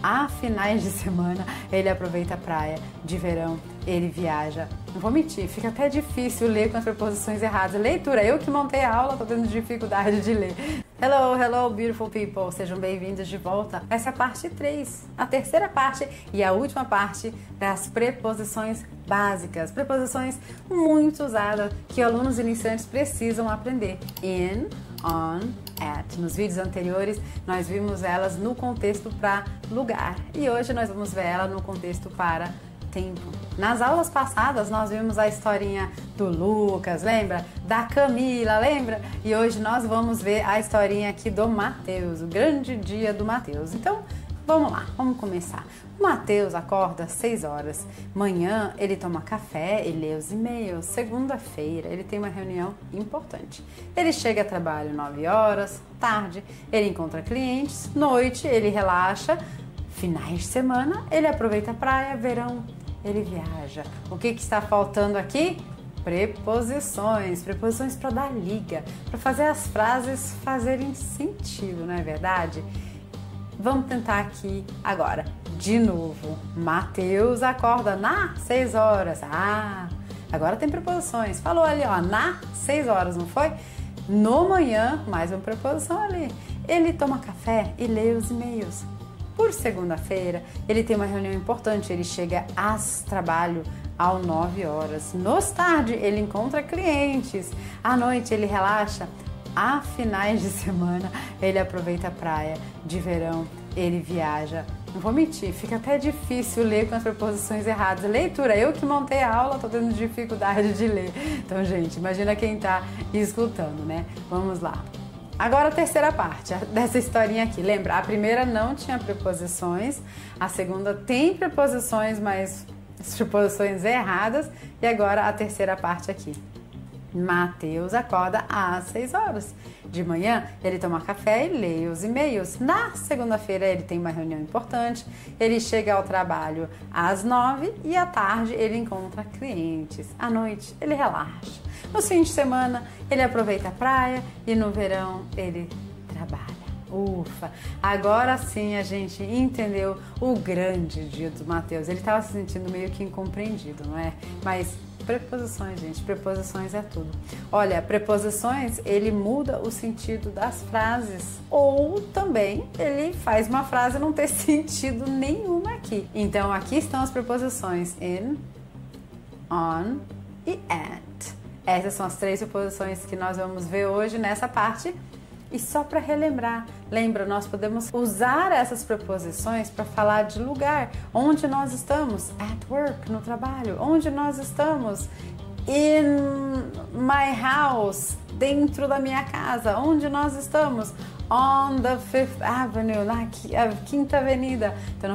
a finais de semana, ele aproveita a praia. De verão, ele viaja. Não vou mentir, fica até difícil ler com as preposições erradas. Leitura, eu que montei a aula, tô tendo dificuldade de ler. Hello, hello, beautiful people. Sejam bem-vindos de volta. Essa é a parte 3, a terceira parte e a última parte das preposições básicas. Preposições muito usadas que alunos iniciantes precisam aprender. In, on, at. Nos vídeos anteriores, nós vimos elas no contexto para lugar. E hoje nós vamos ver ela no contexto para tempo. Nas aulas passadas nós vimos a historinha do Lucas, lembra? Da Camila, lembra? E hoje nós vamos ver a historinha aqui do Mateus, o grande dia do Mateus. Então, vamos lá, vamos começar. O Mateus acorda às 6 horas. Manhã ele toma café e lê os e-mails. Segunda-feira ele tem uma reunião importante. Ele chega a trabalho 9 horas. Tarde ele encontra clientes. Noite ele relaxa. Finais de semana ele aproveita a praia. Verão ele viaja. O que está faltando aqui? Preposições. Preposições para dar liga, para fazer as frases fazerem sentido, não é verdade? Vamos tentar aqui agora. De novo, Mateus acorda na 6 horas. Ah, agora tem preposições. Falou ali, ó, na 6 horas, não foi? No manhã, mais uma preposição ali. Ele toma café e lê os e-mails. Por segunda-feira, ele tem uma reunião importante. Ele chega às trabalho às 9 horas. Nos tarde, ele encontra clientes. À noite, ele relaxa. A finais de semana, ele aproveita a praia. De verão, ele viaja. Não vou mentir, fica até difícil ler com as preposições erradas. Leitura, eu que montei a aula, tô tendo dificuldade de ler. Então, gente, imagina quem tá escutando, né? Vamos lá. Agora a terceira parte dessa historinha aqui. Lembra, a primeira não tinha preposições, a segunda tem preposições, mas as preposições erradas. E agora a terceira parte aqui. Mateus acorda às 6 horas. De manhã, ele toma café e lê os e-mails. Na segunda-feira, ele tem uma reunião importante. Ele chega ao trabalho às 9 e à tarde ele encontra clientes. À noite, ele relaxa. No fim de semana, ele aproveita a praia e no verão, ele trabalha. Ufa! Agora sim a gente entendeu o grande dia do Mateus. Ele estava se sentindo meio que incompreendido, não é? Mas preposições, gente, preposições é tudo. Olha, preposições, ele muda o sentido das frases. Ou também ele faz uma frase não ter sentido nenhum aqui. Então, aqui estão as preposições in, on e at. Essas são as 3 preposições que nós vamos ver hoje nessa parte. E só para relembrar, lembra, nós podemos usar essas preposições para falar de lugar. Onde nós estamos? At work, no trabalho. Onde nós estamos? In my house, dentro da minha casa. Onde nós estamos? On the Fifth Avenue, na Quinta Avenida. Então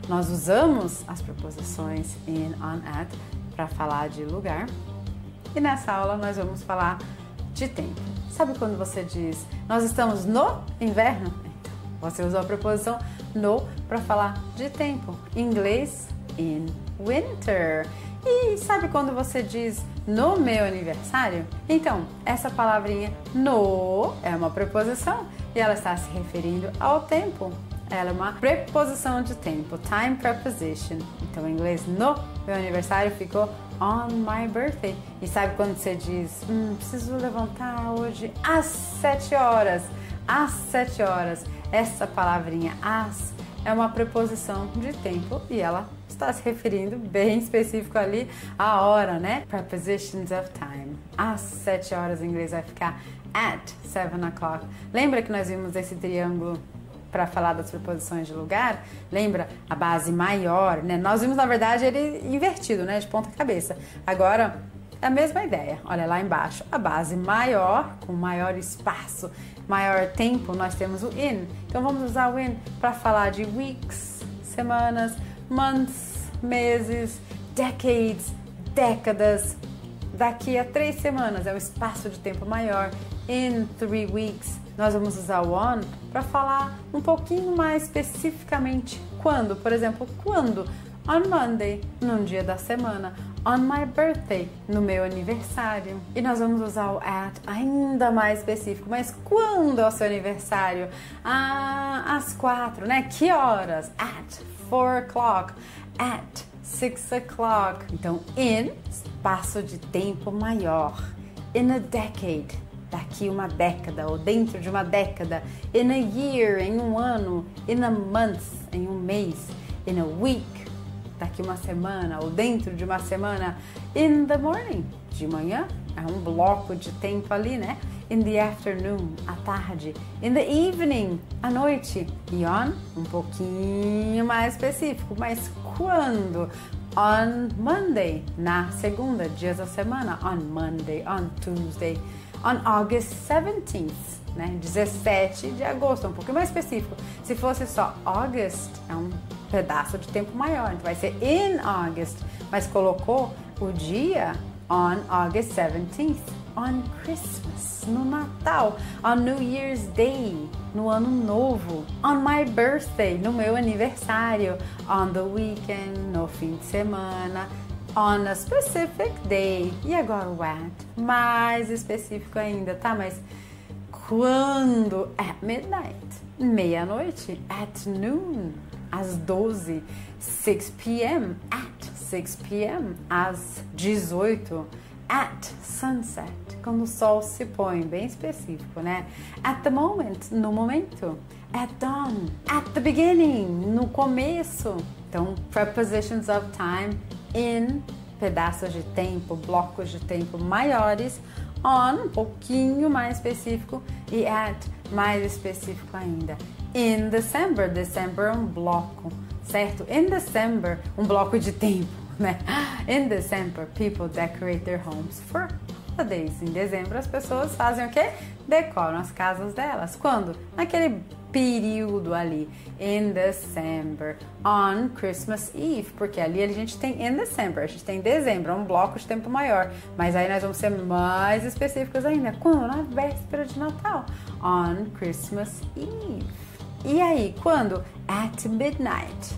nós usamos as preposições in, on, at para falar de lugar. E nessa aula nós vamos falar de tempo. Sabe quando você diz, nós estamos no inverno? Então, você usou a preposição no para falar de tempo. Em inglês, in winter. E sabe quando você diz no meu aniversário? Então, essa palavrinha no é uma preposição e ela está se referindo ao tempo. Ela é uma preposição de tempo, time preposition. Então, em inglês, no meu aniversário ficou on my birthday. E sabe quando você diz, preciso levantar hoje às 7 horas? Às 7 horas. Essa palavrinha as é uma preposição de tempo e ela está se referindo bem específico ali à hora, né? Prepositions of time. Às 7 horas em inglês vai ficar at 7 o'clock. Lembra que nós vimos esse triângulo para falar das preposições de lugar? Lembra a base maior, né? Nós vimos, na verdade, ele invertido, né? De ponta cabeça. Agora, é a mesma ideia. Olha lá embaixo. A base maior, com maior espaço, maior tempo, nós temos o in. Então, vamos usar o in para falar de weeks, semanas, months, meses, decades, décadas. Daqui a 3 semanas é o espaço de tempo maior. In 3 weeks. Nós vamos usar o on para falar um pouquinho mais especificamente quando. Por exemplo, quando? On Monday, num dia da semana. On my birthday, no meu aniversário. E nós vamos usar o at ainda mais específico. Mas quando é o seu aniversário? Às 4, né? Que horas? At 4 o'clock. At 6 o'clock. Então, in, espaço de tempo maior. In a decade, daqui uma década, ou dentro de uma década. In a year, em um ano. In a month, em um mês. In a week, daqui uma semana, ou dentro de uma semana. In the morning, de manhã, é um bloco de tempo ali, né? In the afternoon, à tarde. In the evening, à noite. E on, um pouquinho mais específico, mas quando? On Monday, na segunda, dias da semana. On Monday, on Tuesday. On August 17th, né? 17 de agosto, um pouquinho mais específico. Se fosse só August, é um pedaço de tempo maior, então vai ser in August, mas colocou o dia on August 17th, on Christmas, no Natal, on New Year's Day, no Ano Novo, on my birthday, no meu aniversário, on the weekend, no fim de semana, on a specific day. E agora o at, mais específico ainda, tá? Mas quando? At midnight, meia-noite, at noon, às 12, 6 p.m., at 6 p.m., às 18, at sunset, quando o sol se põe, bem específico, né? At the moment, no momento. At dawn, at the beginning, no começo. Então, prepositions of time, in, pedaços de tempo, blocos de tempo maiores, on, um pouquinho mais específico, e at, mais específico ainda. In December, December é um bloco, certo? In December, um bloco de tempo, né? In December, people decorate their homes for holidays. Em dezembro, as pessoas fazem o quê? Decoram as casas delas. Quando? Naquele período ali. In December, on Christmas Eve, porque ali a gente tem in December, a gente tem dezembro, é um bloco de tempo maior. Mas aí nós vamos ser mais específicos ainda. Quando? Na véspera de Natal. On Christmas Eve. E aí, quando? At midnight,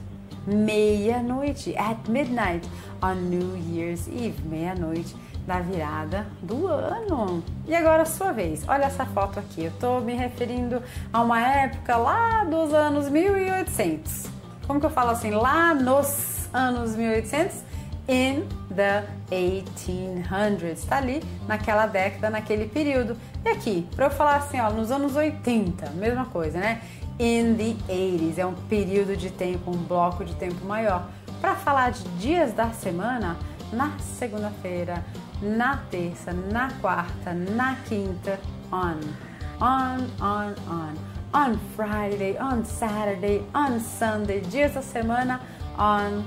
meia-noite, at midnight, on New Year's Eve, meia-noite da virada do ano. E agora a sua vez, olha essa foto aqui, eu tô me referindo a uma época lá dos anos 1800. Como que eu falo assim, lá nos anos 1800? In the 1800s, tá ali naquela década, naquele período. E aqui, para eu falar assim, ó, nos anos 80, mesma coisa, né? In the 80s, é um período de tempo, um bloco de tempo maior. Para falar de dias da semana, na segunda-feira, na terça, na quarta, na quinta, on. On Friday, on Saturday, on Sunday, dias da semana, on.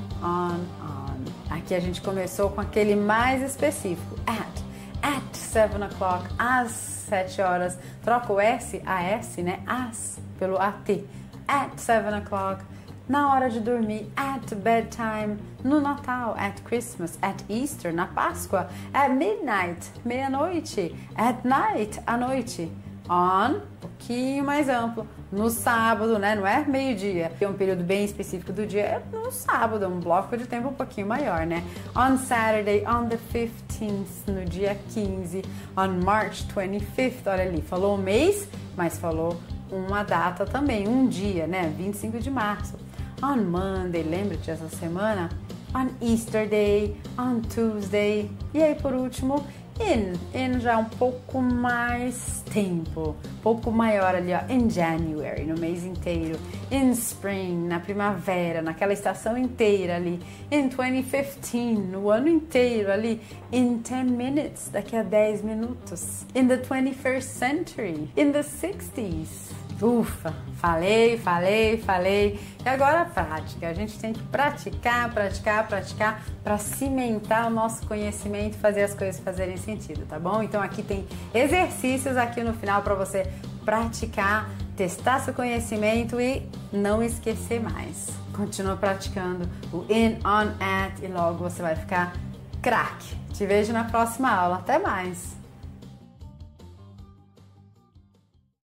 Aqui a gente começou com aquele mais específico, at 7 o'clock, às 7 horas. Troca o S, a S, né? As, pelo AT. At 7 o'clock, na hora de dormir. At bedtime, no Natal. At Christmas, at Easter, na Páscoa. At midnight, meia-noite. At night, à noite. On, um pouquinho mais amplo. No sábado, né? Não é meio-dia. É um período bem específico do dia. É no sábado, um bloco de tempo um pouquinho maior, né? On Saturday, on the 15th, no dia 15. On March 25th, olha ali, falou o mês, mas falou uma data também, um dia, né? 25 de março. On Monday, lembra-te essa semana? On Easter Day, on Tuesday. E aí, por último, in já é um pouco mais tempo, pouco maior ali, ó, in January, no mês inteiro, in Spring, na primavera, naquela estação inteira ali, in 2015, no ano inteiro ali, in 10 minutes, daqui a 10 minutos, in the 21st century, in the 60s. Ufa, falei. E agora a prática. A gente tem que praticar para cimentar o nosso conhecimento e fazer as coisas fazerem sentido, tá bom? Então aqui tem exercícios aqui no final para você praticar, testar seu conhecimento e não esquecer mais. Continua praticando o in, on, at e logo você vai ficar craque. Te vejo na próxima aula. Até mais!